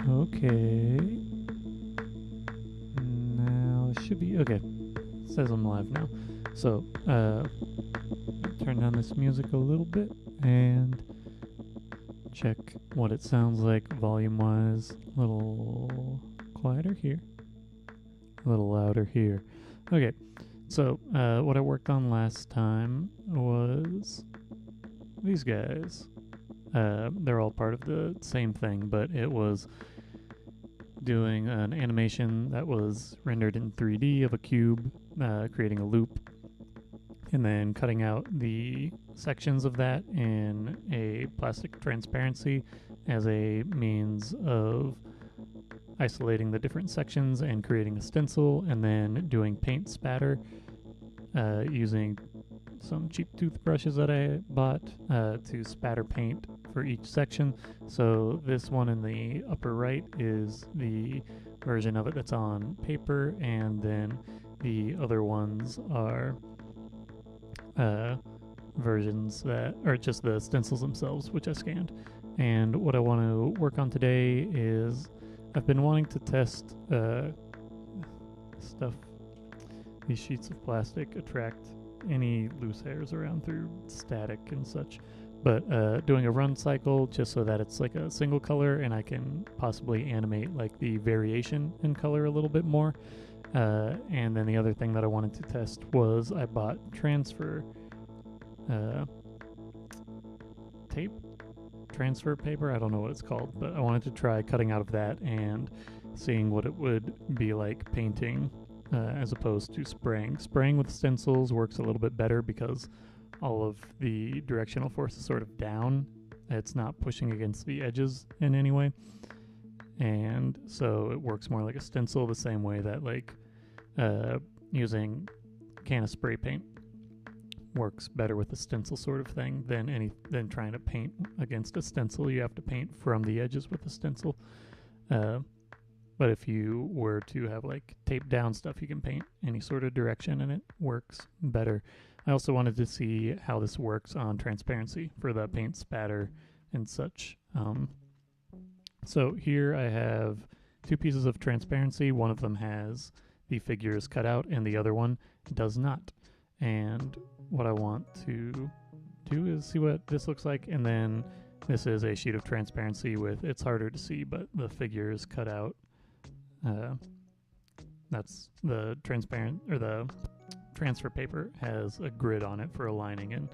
Okay. Now it should be okay. It says I'm live now. So, turn down this music a little bit and check what it sounds like volume wise. A little quieter here, a little louder here. Okay, so what I worked on last time was these guys. They're all part of the same thing, but it was doing an animation that was rendered in 3D of a cube, creating a loop, and then cutting out the sections of that in a plastic transparency as a means of isolating the different sections and creating a stencil, and then doing paint spatter using some cheap toothbrushes that I bought to spatter paint for each section. So this one in the upper right is the version of it that's on paper, and then the other ones are versions that are just the stencils themselves, which I scanned. And what I want to work on today is I've been wanting to test stuff. These sheets of plastic attract any loose hairs around through static and such. But doing a run cycle just so that it's like a single color and I can possibly animate like the variation in color a little bit more. And then the other thing that I wanted to test was I bought transfer tape, transfer paper. I don't know what it's called, but I wanted to try cutting out of that and seeing what it would be like painting as opposed to spraying. Spraying with stencils works a little bit better because all of the directional force is sort of down. It's not pushing against the edges in any way. And so it works more like a stencil, the same way that like using can of spray paint works better with a stencil sort of thing than trying to paint against a stencil. You have to paint from the edges with a stencil. But if you were to have like taped down stuff, you can paint any sort of direction and it works better. I also wanted to see how this works on transparency for the paint spatter and such. So here I have two pieces of transparency. One of them has the figures cut out and the other one does not. And what I want to do is see what this looks like, and then this is a sheet of transparency with, it's harder to see, but the figures cut out. That's the transparent, or the transfer paper has a grid on it for aligning, and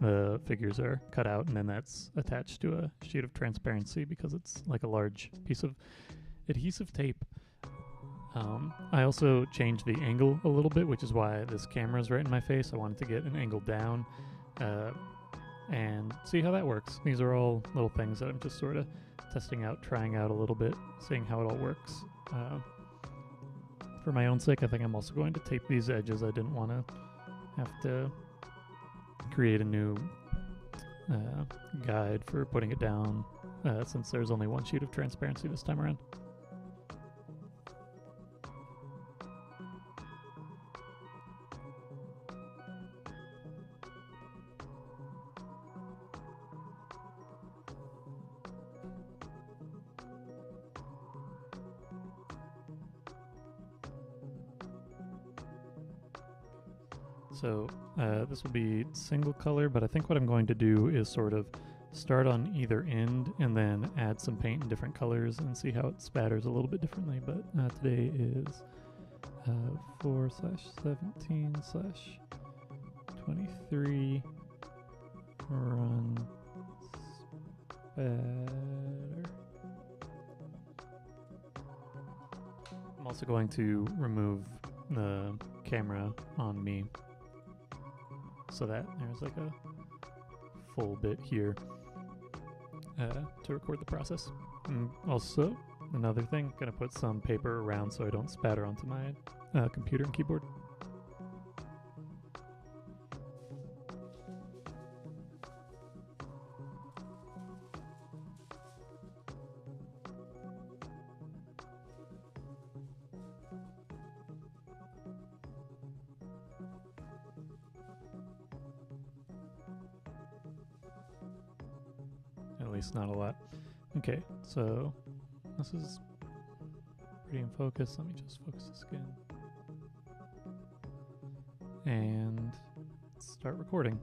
the figures are cut out, and then that's attached to a sheet of transparency because it's like a large piece of adhesive tape. I also changed the angle a little bit, which is why this camera is right in my face. I wanted to get an angle down and see how that works. These are all little things that I'm just sort of testing out, trying out a little bit, seeing how it all works. For my own sake, I think I'm also going to tape these edges. I didn't want to have to create a new guide for putting it down since there's only one sheet of transparency this time around. So this will be single color, but I think what I'm going to do is sort of start on either end and then add some paint in different colors and see how it spatters a little bit differently. But today is 4/17/23 run spatter. I'm also going to remove the camera on me so that there's like a full bit here to record the process. And also, another thing, gonna put some paper around so I don't spatter onto my computer and keyboard. At least not a lot. Okay, so This is pretty in focus. Let me just focus this again. And start recording.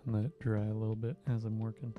Let it dry a little bit as I'm working.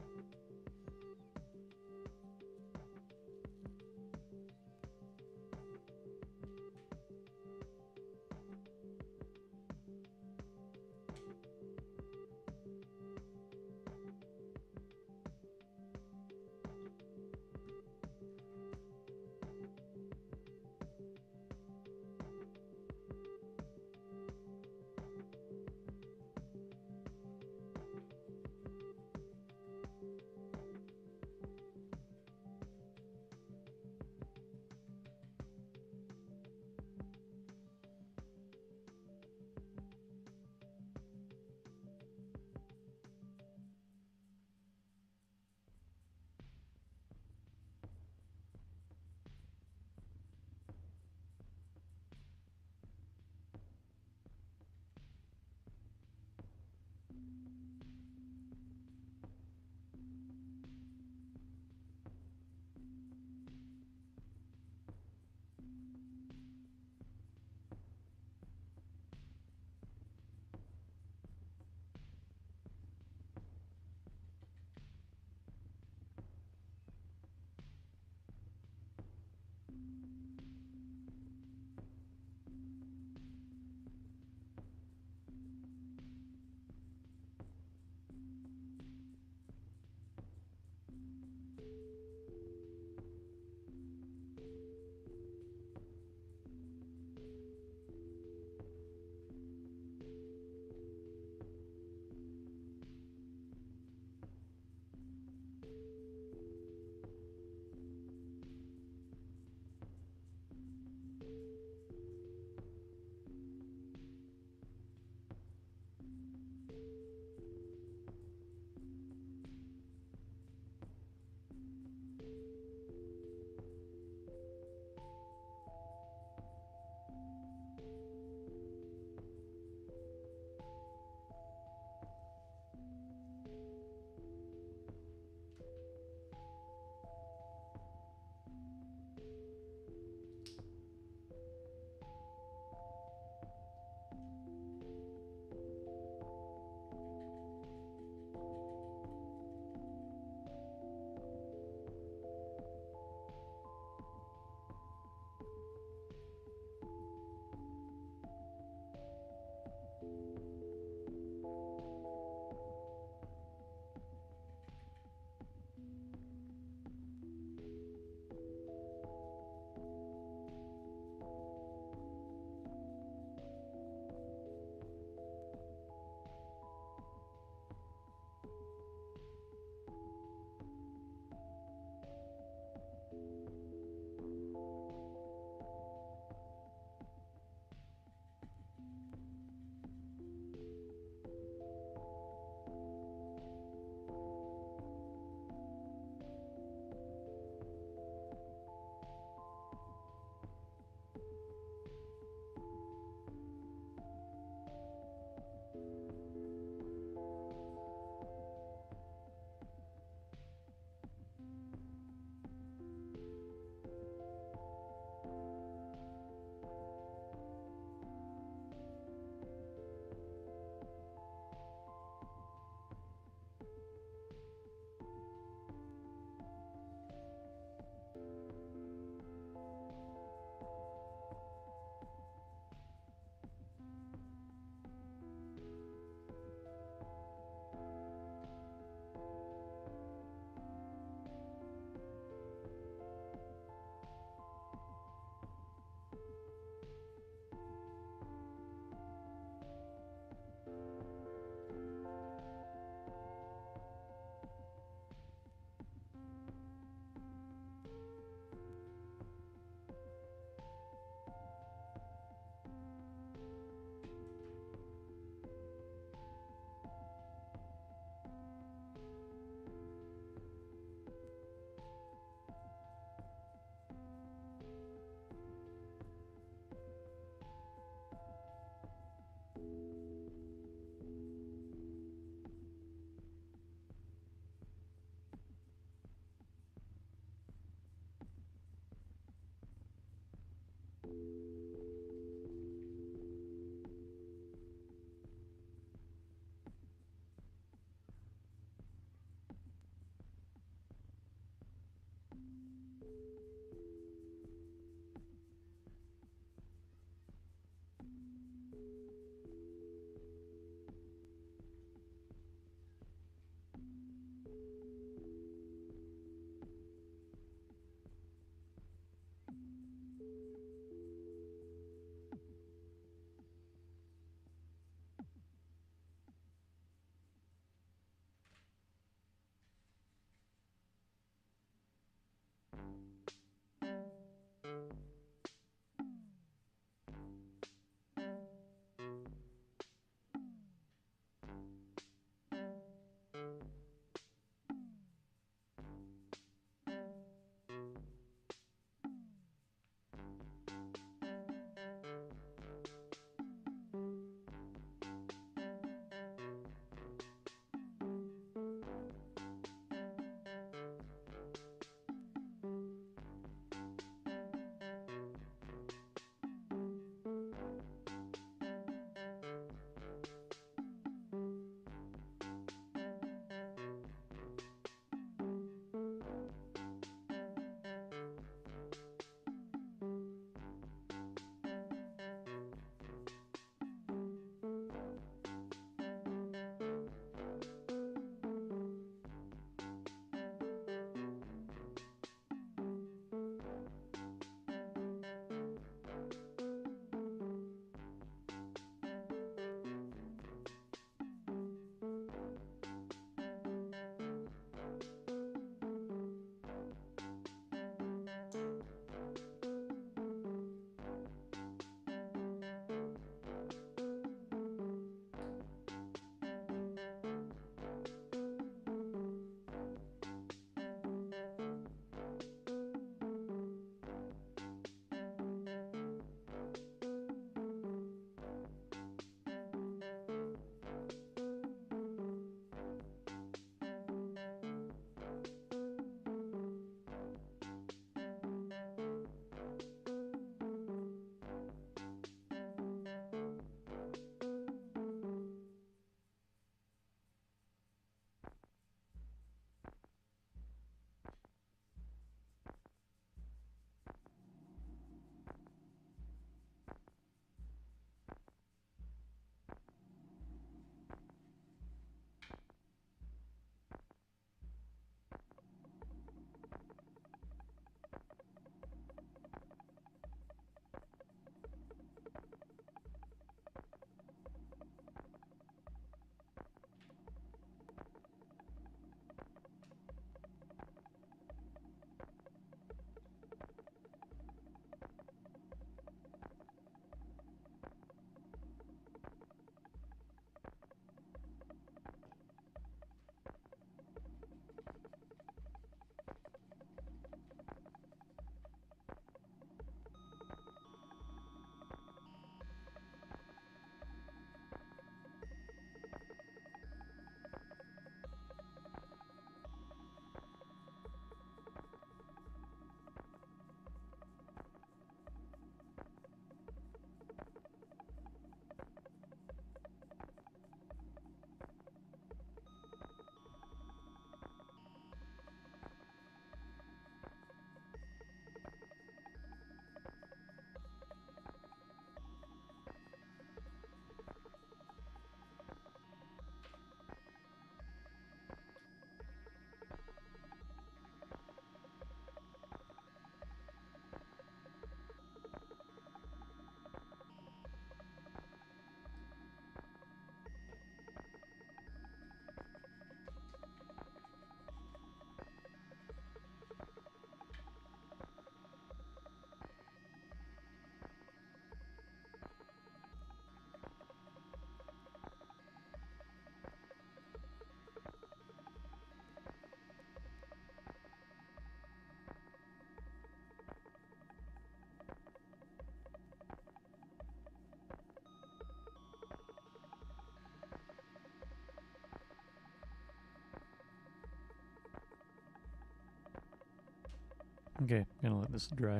I'm gonna let this dry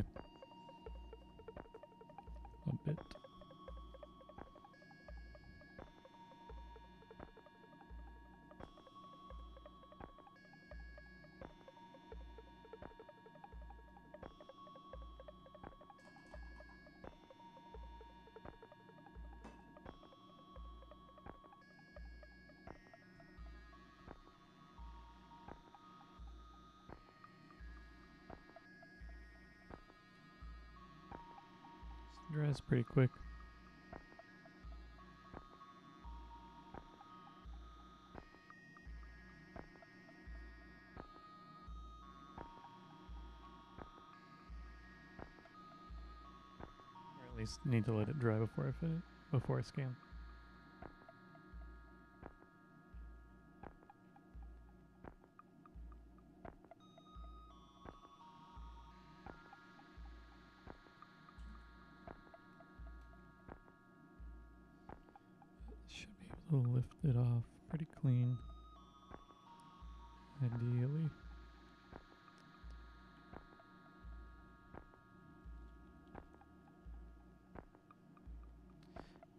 a bit. Dries pretty quick. Or at least need to let it dry before I scan. Should be able to lift it off pretty clean. Ideally.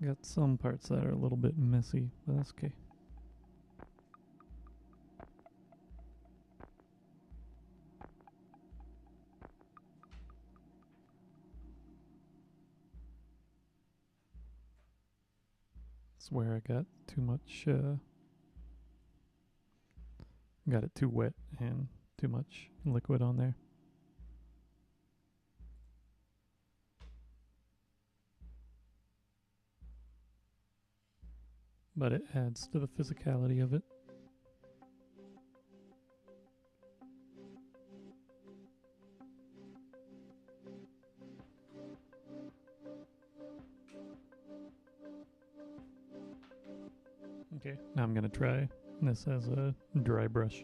Got some parts that are a little bit messy, but that's okay. That's where I got too much, got it too wet and too much liquid on there. But it adds to the physicality of it. Okay, now I'm gonna try this as a dry brush.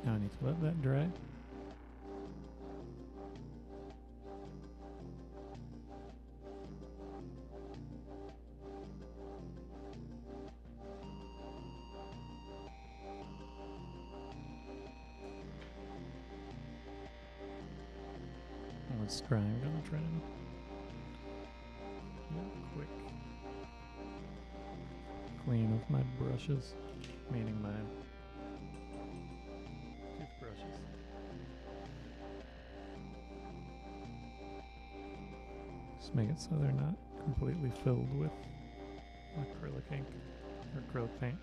Now I need to let that dry. And let's try. I'm gonna try and get a quick clean of my brushes, meaning my toothbrushes. Just make it so they're not completely filled with acrylic ink or acrylic paint.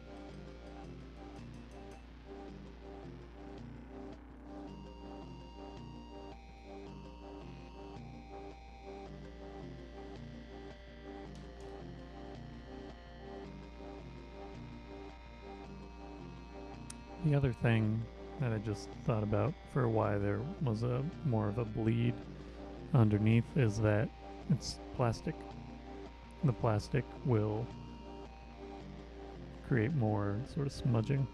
The other thing that I just thought about for why there was a more of a bleed underneath is that It's plastic. The plastic will create more sort of smudging.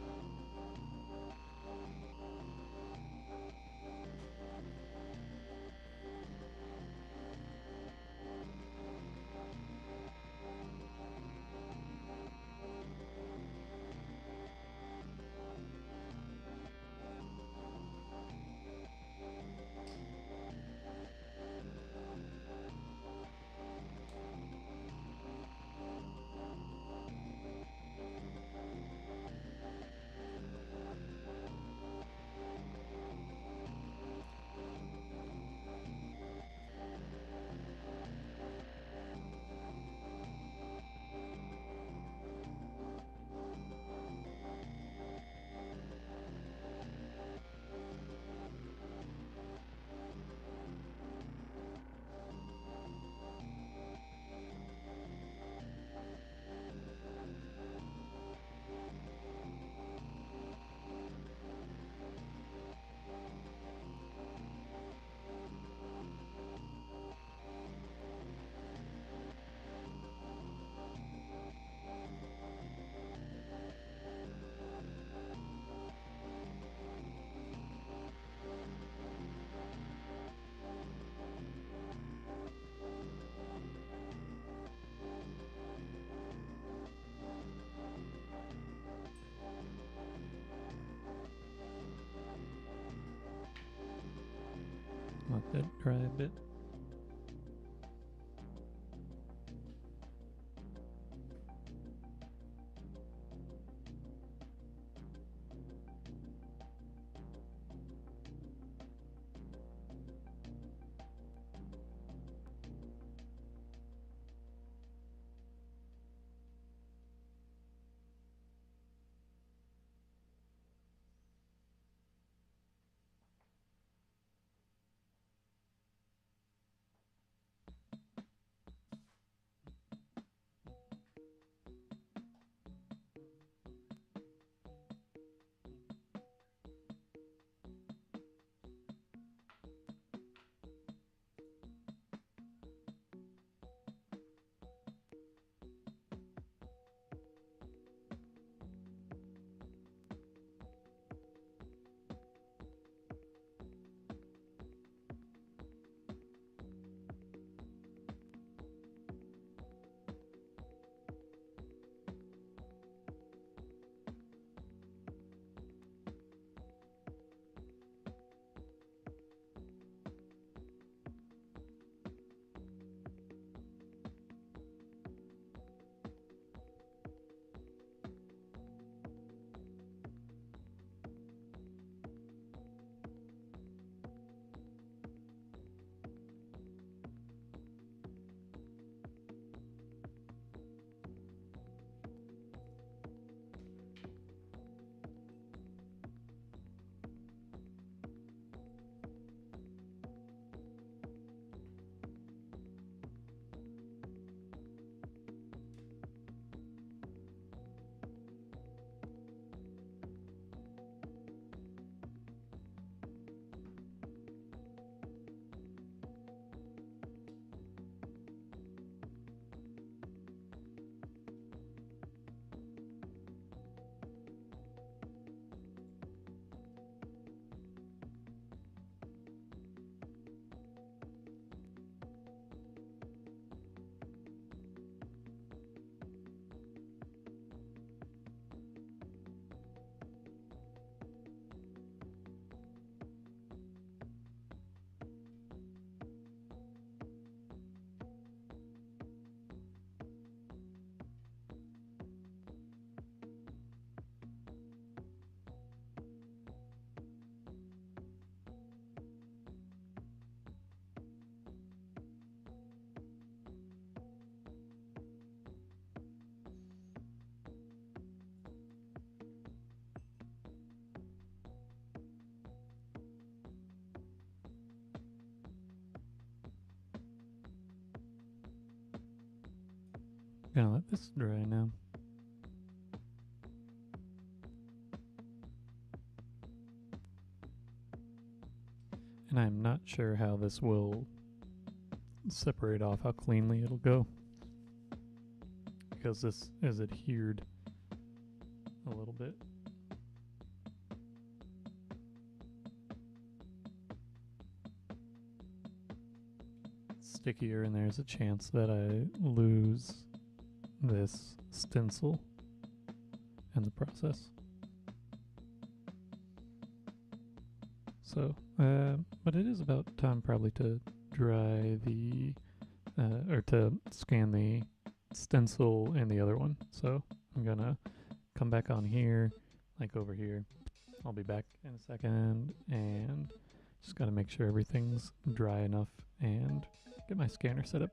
Let that dry a bit. Gonna let this dry now. And I'm not sure how this will separate off how cleanly it'll go, because this is adhered a little bit. Stickier, and there's a chance that I lose this stencil in the process. So, but it is about time probably to dry the, or to scan the stencil and the other one. So I'm gonna come back on here, like over here. I'll be back in a second, and just gotta make sure everything's dry enough and get my scanner set up.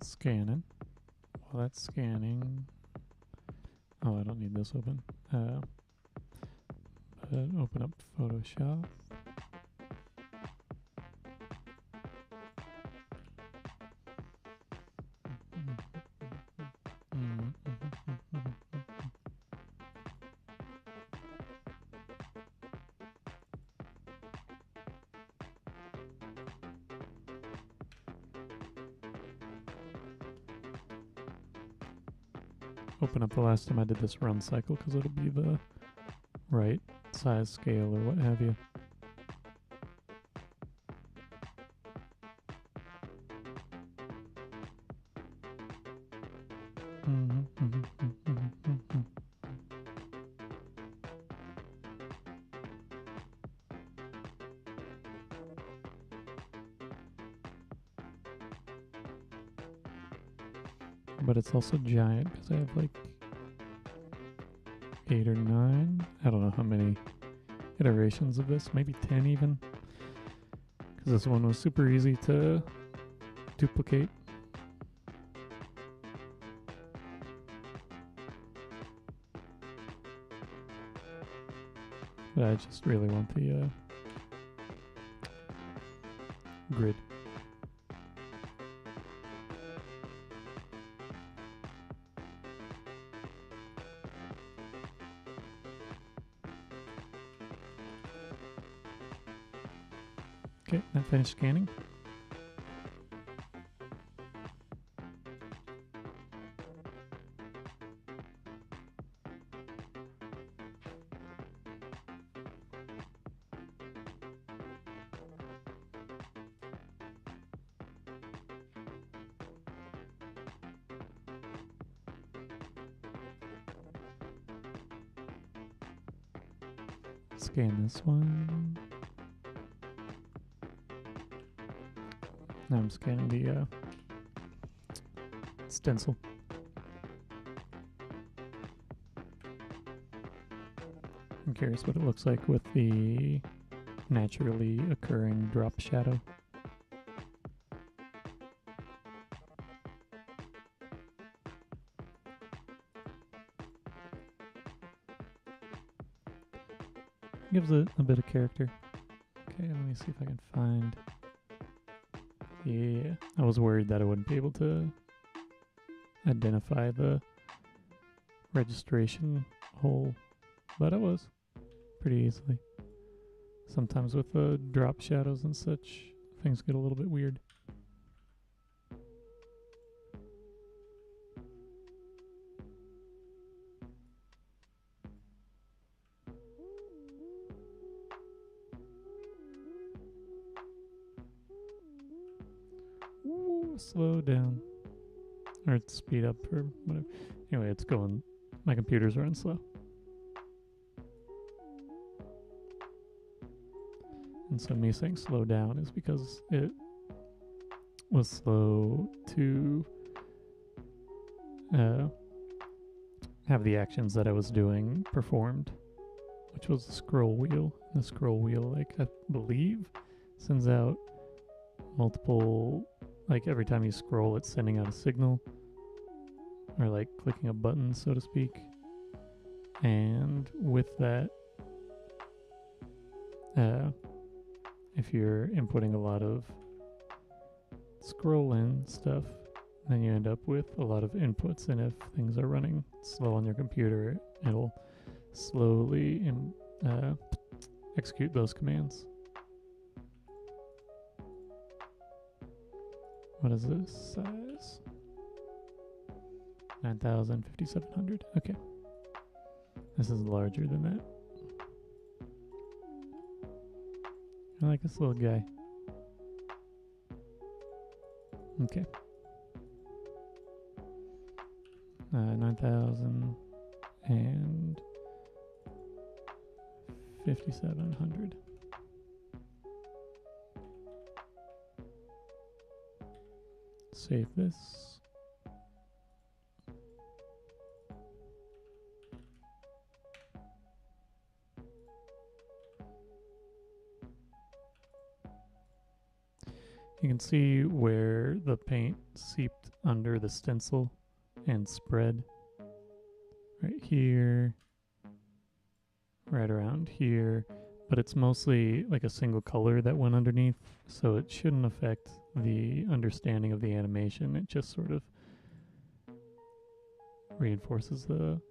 Scanning. While that's scanning, oh, I don't need this open. Open up Photoshop. Open up the last time I did this run cycle, because it'll be the right size scale or what have you. But it's also giant because I have like 8 or 9. I don't know how many iterations of this, maybe 10 even. Because this one was super easy to duplicate. But I just really want the grid. Okay, that finished scanning. Scan this one. Now I'm scanning the stencil. I'm curious what it looks like with the naturally occurring drop shadow. Gives it a bit of character. Okay, let me see if I can find... Yeah, I was worried that I wouldn't be able to identify the registration hole, but I was pretty easily. Sometimes with the drop shadows and such, things get a little bit weird. Ooh, slow down. Or speed up or whatever. Anyway, it's going. My computer's running slow. And so me saying slow down is because it was slow to have the actions that I was doing performed, which was the scroll wheel. The scroll wheel, like, I believe, sends out multiple, like, every time you scroll, it's sending out a signal, or like clicking a button, so to speak. And with that, if you're inputting a lot of scroll in stuff, then you end up with a lot of inputs, and if things are running slow on your computer, it'll slowly execute those commands. What is this size? 9,000, 5,700. Okay. This is larger than that. I like this little guy. Okay. 9,000 and 5,700. Save this. You can see where the paint seeped under the stencil and spread. Right here, right around here, but it's mostly like a single color that went underneath, so it shouldn't affect the understanding of the animation. It just sort of reinforces the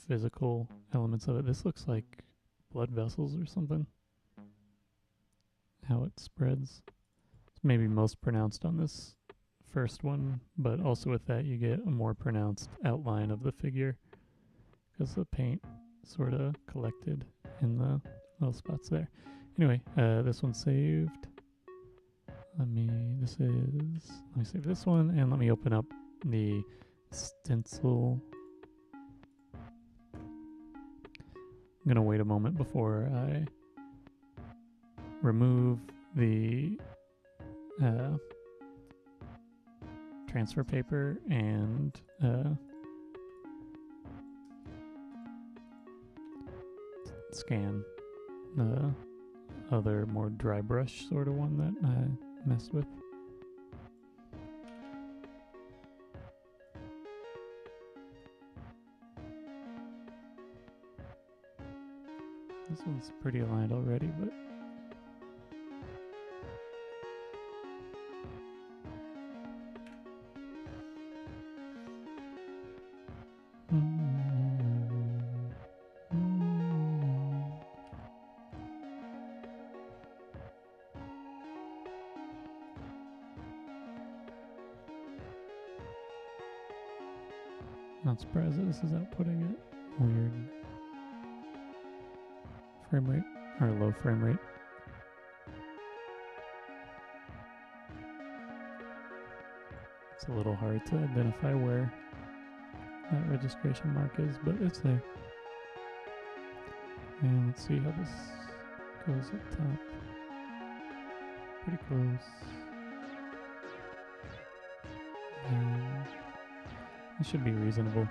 physical elements of it. This looks like blood vessels or something. How it spreads. It's maybe most pronounced on this first one, but also with that you get a more pronounced outline of the figure because the paint sort of collected in the little spots there. Anyway, this one's saved. Let me save this one, and let me open up the stencil. I'm gonna wait a moment before I remove the transfer paper and scan the other more dry brush sort of one that I messed with. This one's pretty aligned already, but Not surprised that this is outputting it. Weird frame rate, or low frame rate. It's a little hard to identify where that registration mark is, but it's there. And let's see how this goes up top. Pretty close. And it should be reasonable.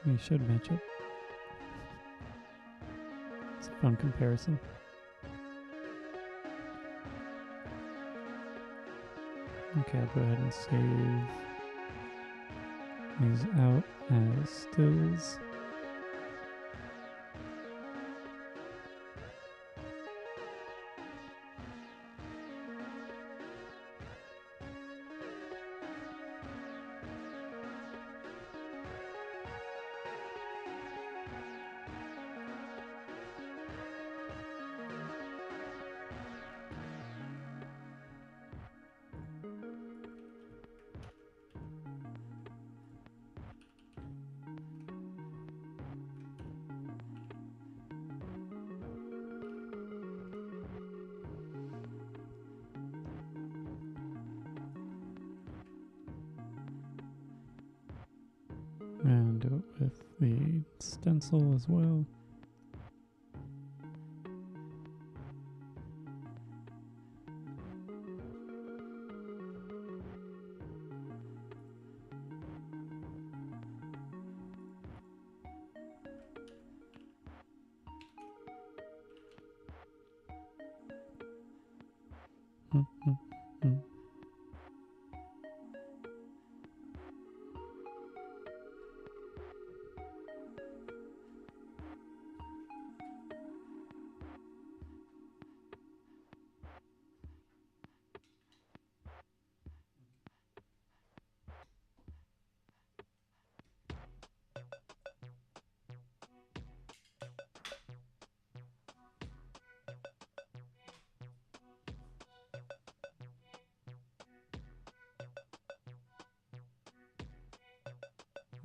You should match up. It's a fun comparison. Okay, I'll go ahead and save these out as stills. And do it with the stencil as well.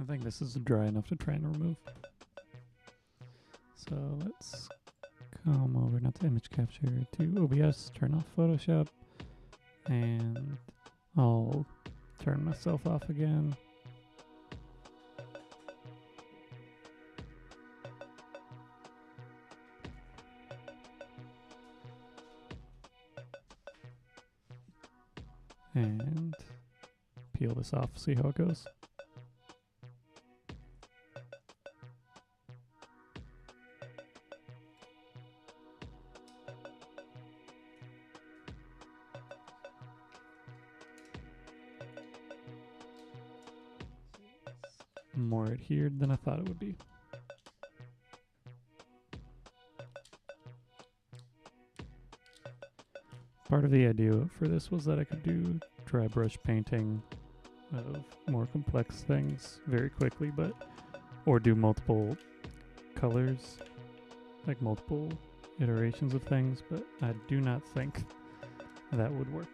I think this is dry enough to try and remove. So let's come over, not to image capture, to OBS, turn off Photoshop, and I'll turn myself off again. And peel this off, see how it goes. More adhered than I thought it would be. Part of the idea for this was that I could do dry brush painting of more complex things very quickly, or do multiple colors, like multiple iterations of things, but I do not think that would work.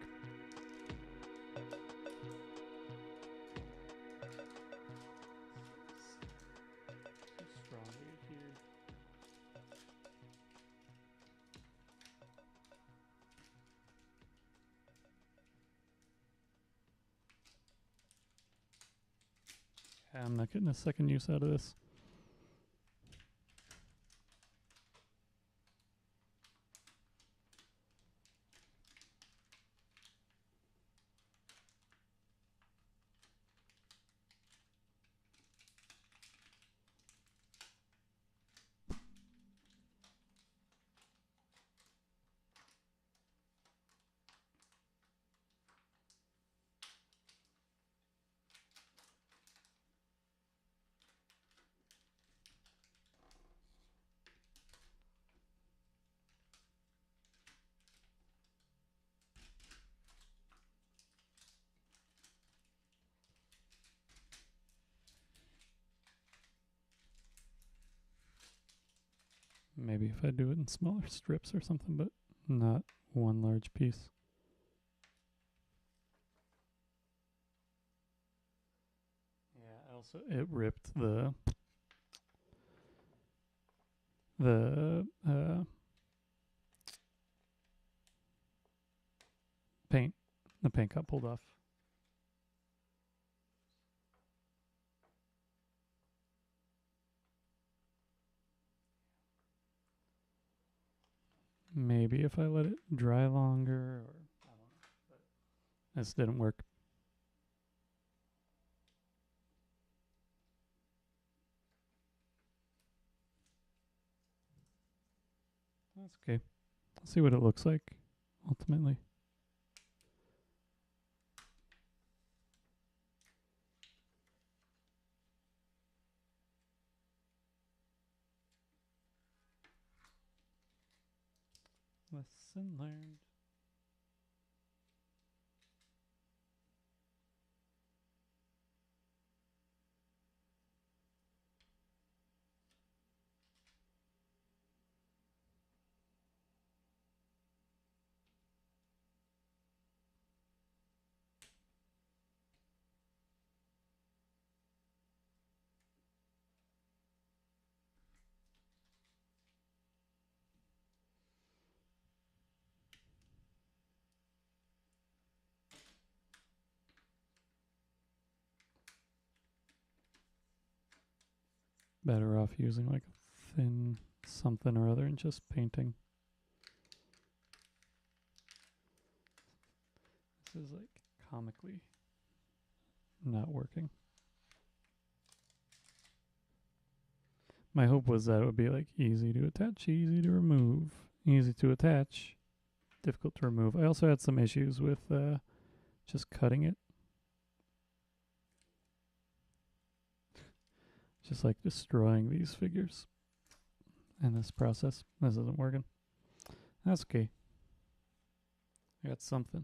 I'm not getting a second use out of this. Maybe if I do it in smaller strips or something, but not one large piece. Yeah, also it ripped the paint. The paint got pulled off. Maybe if I let it dry longer, or I don't know. But this didn't work. That's okay. Let's see what it looks like ultimately. Lesson learned. Better off using like a thin something or other and just painting. This is like comically not working. My hope was that it would be like easy to attach, easy to remove, easy to attach, difficult to remove. I also had some issues with just cutting it. Just like destroying these figures in this process. This isn't working. That's okay. I got something.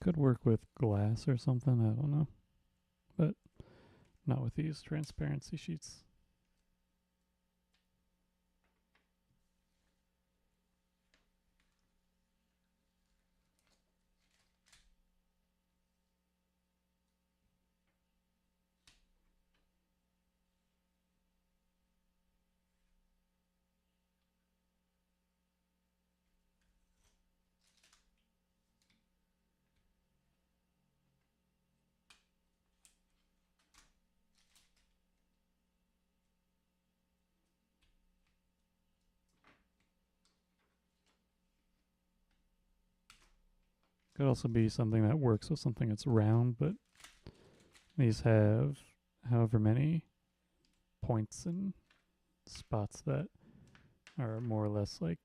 Could work with glass or something, I don't know. But not with these transparency sheets. Could also be something that works with something that's round, but these have however many points and spots that are more or less like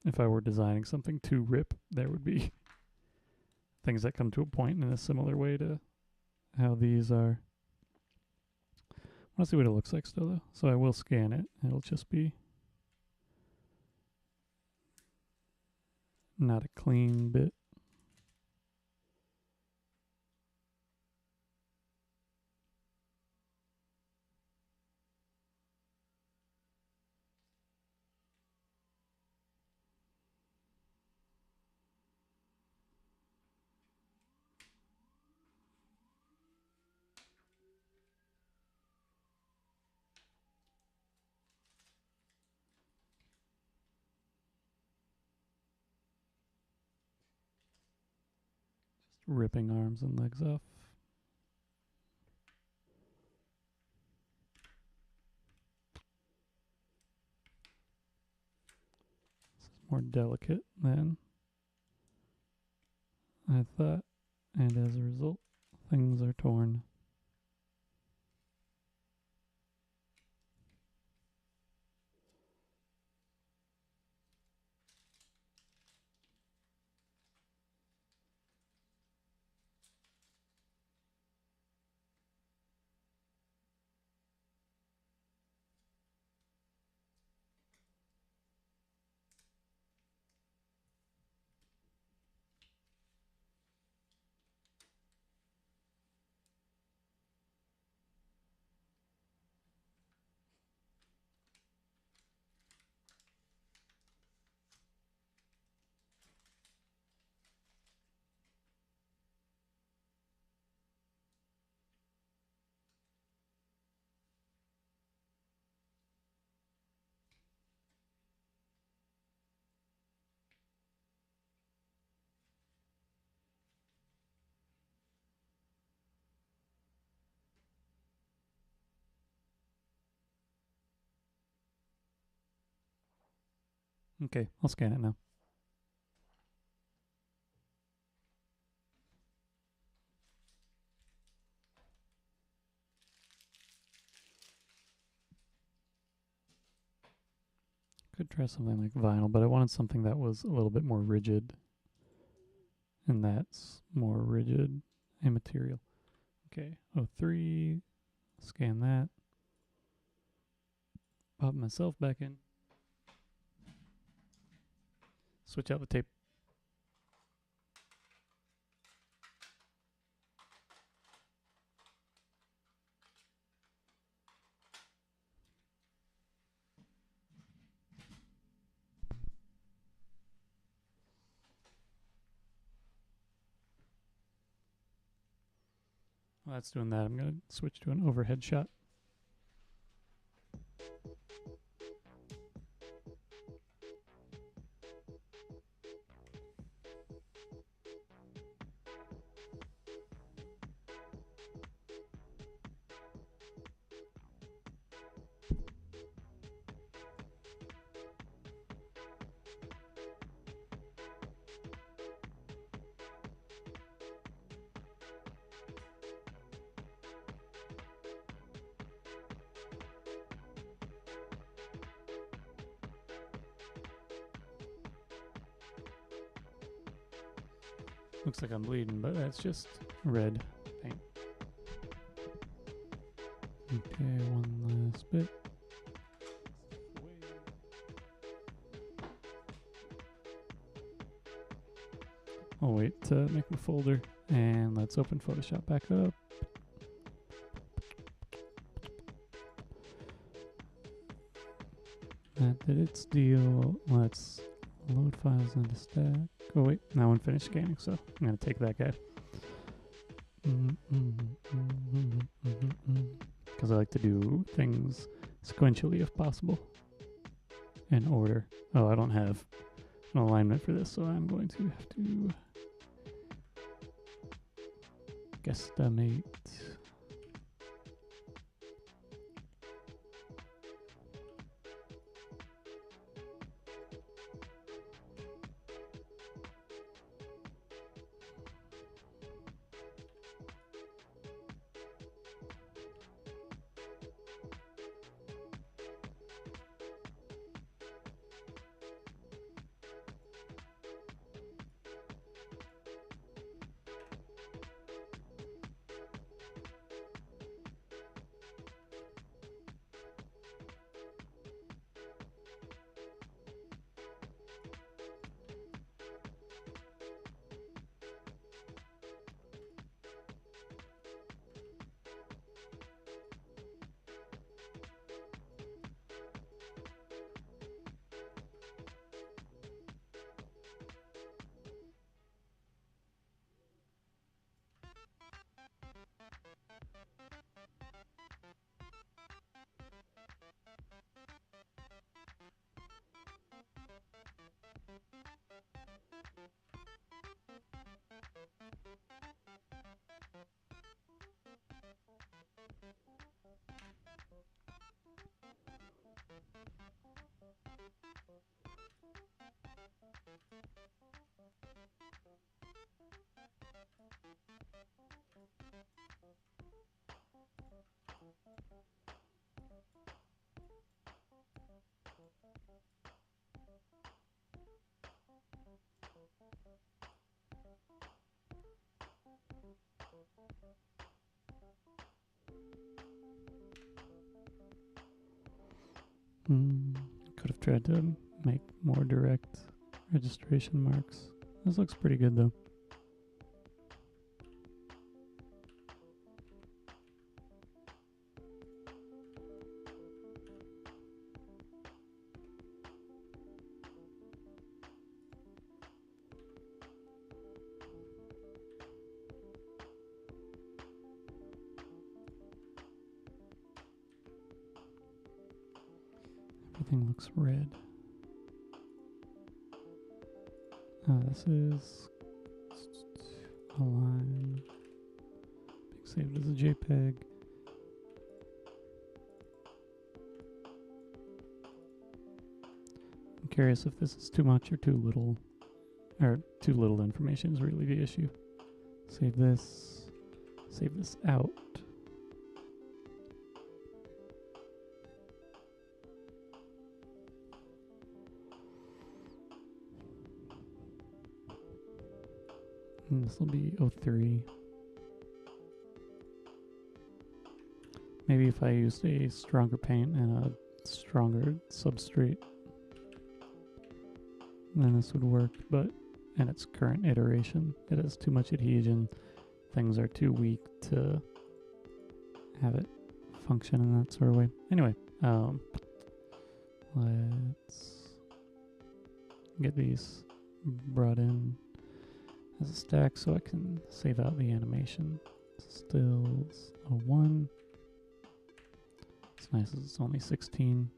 if I were designing something to rip, there would be things that come to a point in a similar way to how these are. I want to see what it looks like still though. So I will scan it. It'll just be not a clean bit. Ripping arms and legs off. This is more delicate than I thought, and as a result, things are torn. Okay, I'll scan it now. Could try something like vinyl, but I wanted something that was a little bit more rigid. And that's more rigid a material. Okay, 03, scan that. Pop myself back in. Switch out the tape. While that's doing that, I'm going to switch to an overhead shot. Looks like I'm bleeding, but that's just red paint. Okay, one last bit. I'll wait to make my folder, and let's open Photoshop back up. That did its deal. Let's load files into stack. Oh wait, that one finished scanning, so I'm gonna take that guy. Because I like to do things sequentially if possible. In order. Oh, I don't have an alignment for this, so I'm going to have to guesstimate. Could have tried to make more direct registration marks. This looks pretty good though. Everything looks red. This is align. Being saved as a JPEG. curious if this is too much or too little, or too little information is really the issue. Save this out. And this will be 03. Maybe if I used a stronger paint and a stronger substrate, then this would work, but in its current iteration, it has too much adhesion. Things are too weak to have it function in that sort of way. Anyway, let's get these brought in as a stack so I can save out the animation. Stills 01. It's nice as it's only 16.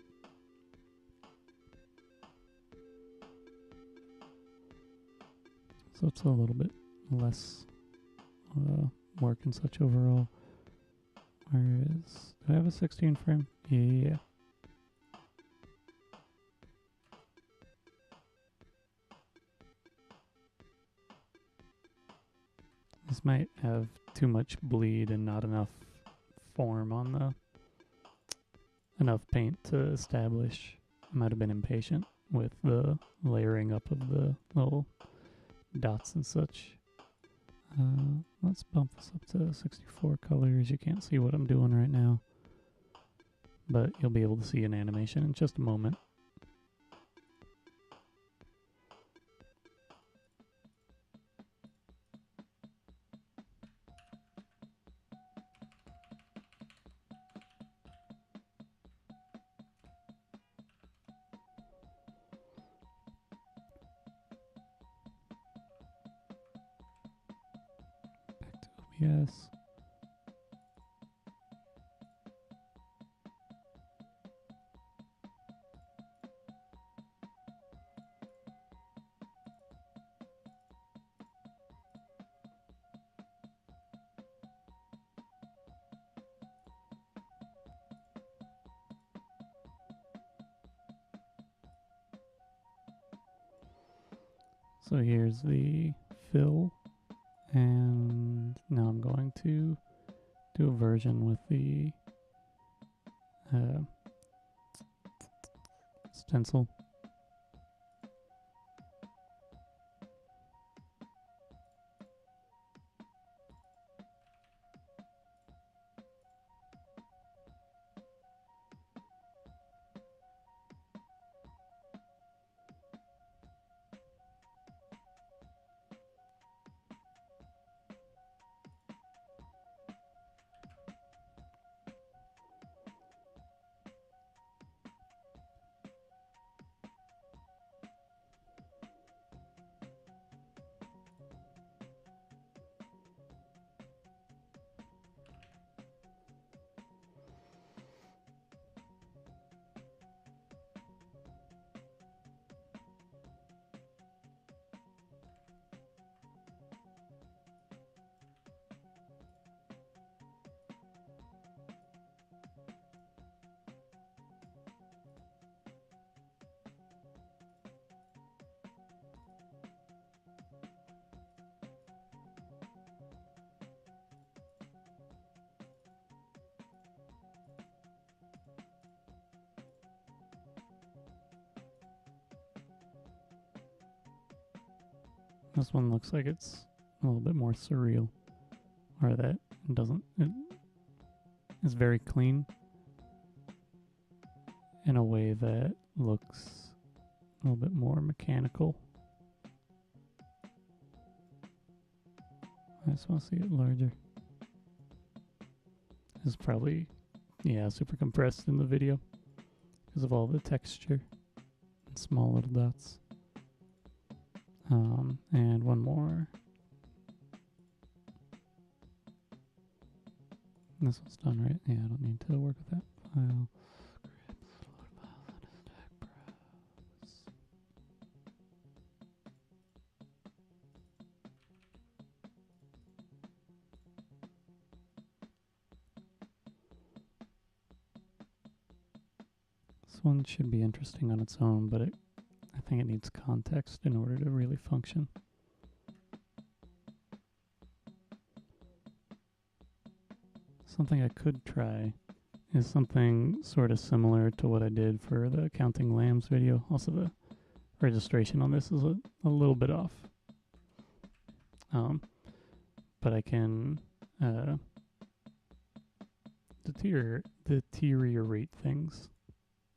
So it's a little bit less work and such overall. Do I have a 16 frame? Yeah. This might have too much bleed and not enough form on the enough paint to establish. I might have been impatient with the layering up of the little dots and such. Let's bump this up to 64 colors. You can't see what I'm doing right now, but you'll be able to see an animation in just a moment. Yes. So here's the fill. And now I'm going to do a version with the stencil. This one looks like it's a little bit more surreal, or that it doesn't. It's very clean in a way that looks a little bit more mechanical. I just want to see it larger. This is probably, yeah, super compressed in the video because of all the texture and small little dots. And one more. This one's done, right? Yeah, I don't need to work with that file. This one should be interesting on its own, but it think it needs context in order to really function. Something I could try is something sort of similar to what I did for the Counting Lambs video. Also, the registration on this is a little bit off. But I can deteriorate things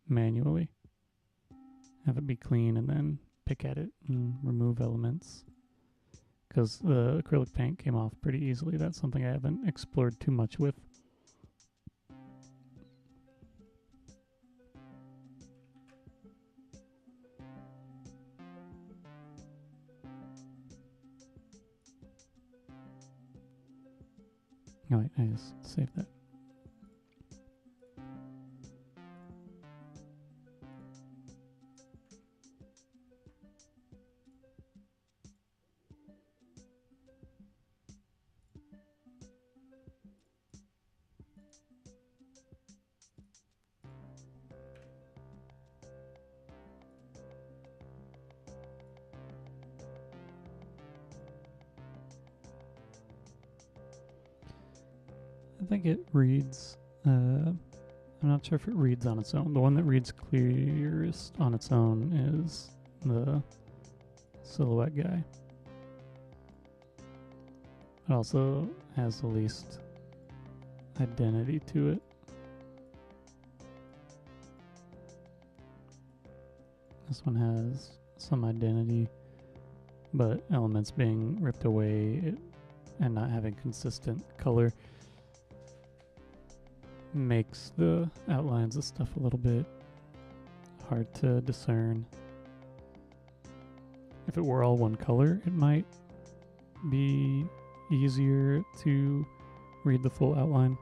manually. Have it be clean and then pick at it and remove elements. Because the acrylic paint came off pretty easily. That's something I haven't explored too much with. Alright, I just saved that. I think it reads, I'm not sure if it reads on its own. The one that reads clearest on its own is the silhouette guy. It also has the least identity to it. This one has some identity, but elements being ripped away and not having consistent color makes the outlines of stuff a little bit hard to discern. If it were all one color, it might be easier to read the full outline.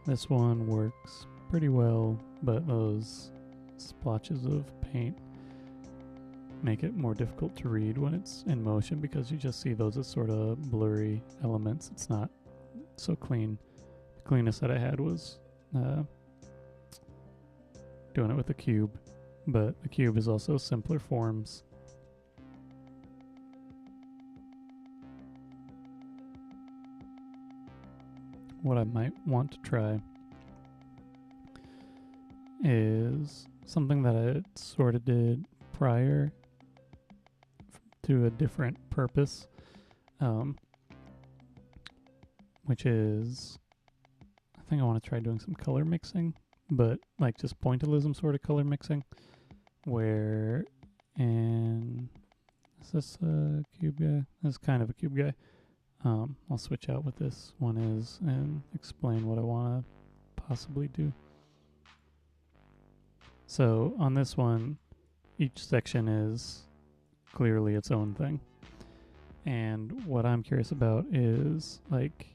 This one works pretty well, but those splotches of paint make it more difficult to read when it's in motion because you just see those as sort of blurry elements. It's not so clean. The cleanest that I had was doing it with a cube, but the cube is also simpler forms. What I might want to try is something that I sort of did prior to a different purpose, which is, I think I want to try doing some color mixing, but like just pointillism sort of color mixing, where, and is this a cube guy? This is kind of a cube guy. I'll switch out what this one is and explain what I want to possibly do. So on this one, each section is clearly its own thing. And what I'm curious about is like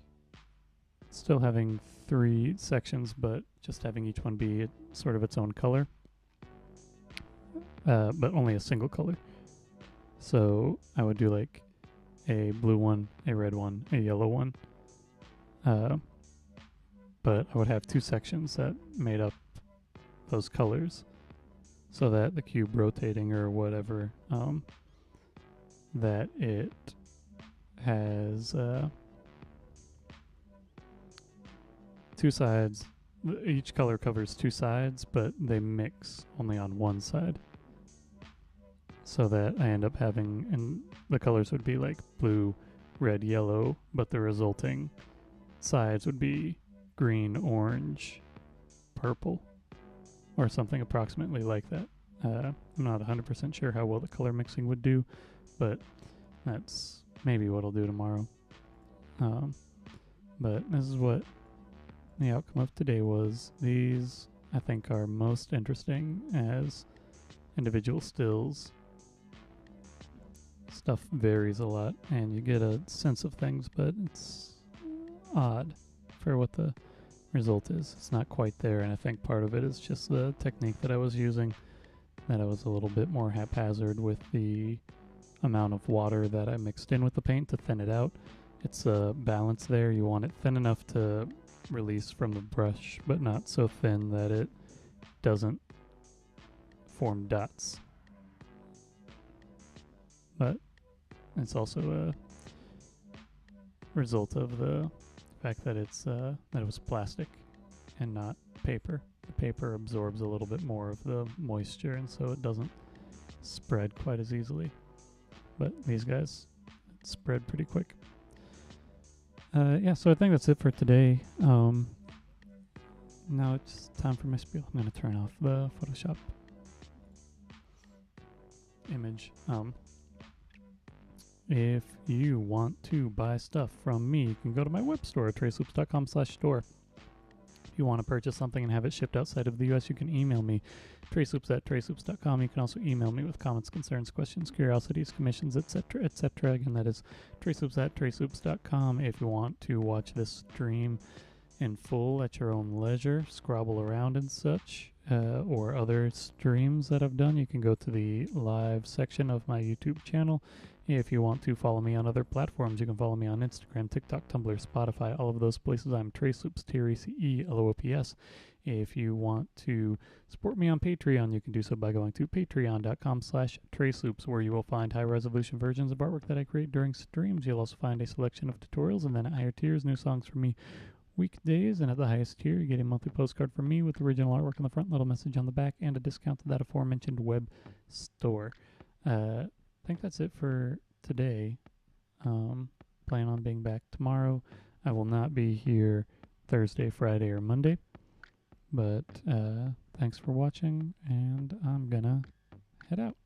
still having 3 sections, but just having each one be sort of its own color, but only a single color. So I would do like a blue one, a red one, a yellow one. But I would have 2 sections that made up those colors, so that the cube rotating or whatever, that it has 2 sides. Each color covers 2 sides, but they mix only on one side. So that I end up having, and the colors would be like blue, red, yellow, but the resulting sides would be green, orange, purple, or something approximately like that. I'm not 100% sure how well the color mixing would do, but that's maybe what I'll do tomorrow. But this is what the outcome of today was. These, I think, are most interesting as individual stills. Stuff varies a lot, and you get a sense of things, but it's odd for what the result is. It's not quite there, and I think part of it is just the technique that I was using, that I was a little bit more haphazard with the amount of water that I mixed in with the paint to thin it out. It's a balance there. You want it thin enough to release from the brush, but not so thin that it doesn't form dots. But it's also a result of the fact that it's that it was plastic and not paper. The paper absorbs a little bit more of the moisture, and so it doesn't spread quite as easily. But these guys spread pretty quick. Yeah, so I think that's it for today. Now it's time for my spiel. I'm going to turn off the Photoshop image. If you want to buy stuff from me, you can go to my web store at traceloops.com/store. If you want to purchase something and have it shipped outside of the US, you can email me, traceloops@traceloops.com. You can also email me with comments, concerns, questions, curiosities, commissions, etc., etc. Again, that is traceloops@traceloops.com. If you want to watch this stream in full at your own leisure, scrabble around and such, or other streams that I've done, you can go to the live section of my YouTube channel. If you want to follow me on other platforms, you can follow me on Instagram, TikTok, Tumblr, Spotify, all of those places. I'm Traceloops, TRACELOOPS. If you want to support me on Patreon, you can do so by going to patreon.com/traceloops, where you will find high-resolution versions of artwork that I create during streams. You'll also find a selection of tutorials, and then at higher tiers, new songs from me weekdays. And at the highest tier, you get a monthly postcard from me with original artwork on the front, little message on the back, and a discount to that aforementioned web store. I think that's it for today. Plan on being back tomorrow. I will not be here Thursday, Friday, or Monday. But thanks for watching, and I'm gonna head out.